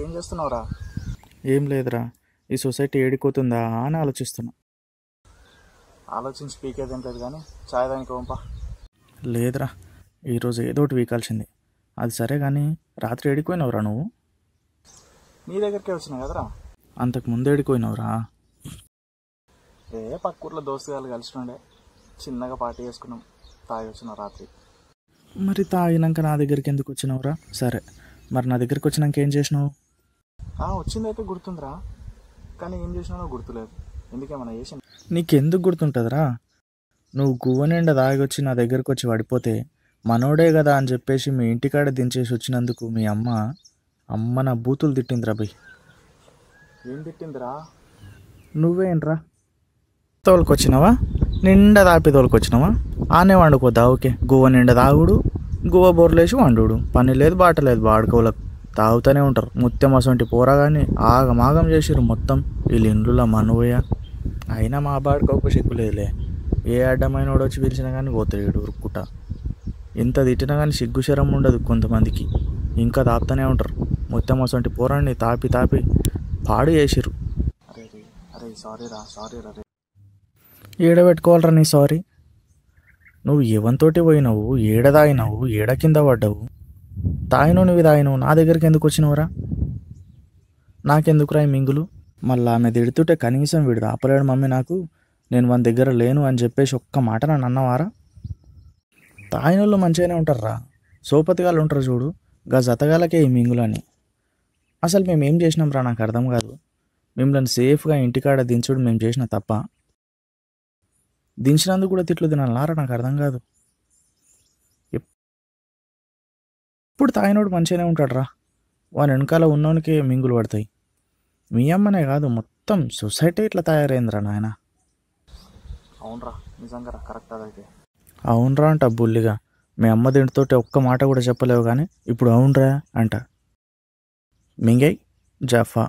ఏం చేస్తున్నావురా? ఏం లేదురా, ఈ సొసైటీ ఏడిపోతుందా అని ఆలోచిస్తున్నా. ఆలోచించి పీకేదేం లేదు కానీ చాయ్ దానికి ఓంపా. లేదురా, ఈరోజు ఏదో ఒకటి వీకాల్సింది. అది సరే కానీ రాత్రి ఏడిపోయినవురా నువ్వు? నీ దగ్గరికే వచ్చినా కదరా. అంతకు ముందు ఏడిపోయినవురా? పక్క ఊర్లో దోస్తుగాళ్ళు కలిసినుండే, చిన్నగా పార్టీ చేసుకున్నాం, తాగి వచ్చిన రాత్రి. మరి తాగినాక నా దగ్గరికి ఎందుకు వచ్చినావురా? సరే, మరి నా దగ్గరికి వచ్చినాక ఏం చేసినావు? వచ్చిందైతే గుర్తుందిరా, కానీ ఏం చేసినానో గుర్తులేదు. ఎందుకేమన్నా చేసిన? నీకెందుకు గుర్తుంటుందిరా? నువ్వు గువ్వ నిండా తాగొచ్చి నా దగ్గరకు వచ్చి పడిపోతే మనోడే కదా అని చెప్పేసి మీ ఇంటికాడ దించేసి వచ్చినందుకు మీ అమ్మ నా బూతులు తిట్టిందిరా బై. ఏం తిట్టిందిరా? నువ్వేంట్రా తోలుకొచ్చినావా? నిండా దాపి తోలుకొచ్చినావా? ఆనే వండుకోద్దా? ఓకే, గువ్వ నిండా తాగుడు, గువ్వ బొర్లేసి వండుడు, పని లేదు బాట లేదు. బాడుకోలకు తాగుతూనే ఉంటారు. ముత్యం అసంటి పోరాగాని ఆగమాగం చేసిరు మొత్తం వీళ్ళు ఇండ్లలో మనవయ్య. అయినా మా బాడుకోకు సిగ్గు లేదులే, ఏ అడ్డమైన వాడు వచ్చి పిలిచినా కానీ పోతాడు ఉరుక్కుంటా. ఎంత తిట్టినా కానీ సిగ్గు శరం ఉండదు కొంతమందికి, ఇంకా తాపుతూనే ఉంటారు. ముత్యం అసంటి పోరాన్ని తాపి పాడు చేసిరు. అరే సారీరా. ఏడబెట్టుకోవాలరా నీ సారీ? నువ్వు ఎవరితోటి పోయినావు, ఏడ తాగినావు, ఏడ కింద పడ్డావు? నువ్వు తాగినావు, నా దగ్గరికి ఎందుకు వచ్చినవురా? నాకెందుకురా ఈ మింగులు? మళ్ళీ ఆమె తిడుతుంటే కనీసం వీడు ఆపలేడు మమ్మీ నాకు, నేను మన దగ్గర లేను అని చెప్పేసి ఒక్క మాట నన్ను అన్నవారా? తాగినోళ్ళు మంచిగానే ఉంటారా, సోపతిగాళ్ళు ఉంటారు చూడు, గా జతగాలకే ఈ మింగులని. అసలు మేము ఏం చేసినాం రా నాకు అర్థం కాదు. మిమ్మల్ని సేఫ్గా ఇంటికాడ దించుడు మేము చేసిన తప్ప? దించినందుకు కూడా తిట్లు తినాలన్నారా? నాకు అర్థం కాదు. ఎప్పుడు తాగినోడు మంచిగానే ఉంటాడు రా, వాని వెనకాల ఉన్నోనికే మింగులు పడతాయి. మీ అమ్మనే కాదు మొత్తం సొసైటీ ఇట్లా తయారైందిరా నాయన. అవునరా, నిజంగా కరెక్ట్. అదైతే అవునరా అంట బుల్లిగా. మీ అమ్మ దీంట్తోటి ఒక్క మాట కూడా చెప్పలేవు కానీ ఇప్పుడు అవునరా అంట. మింగై జఫా.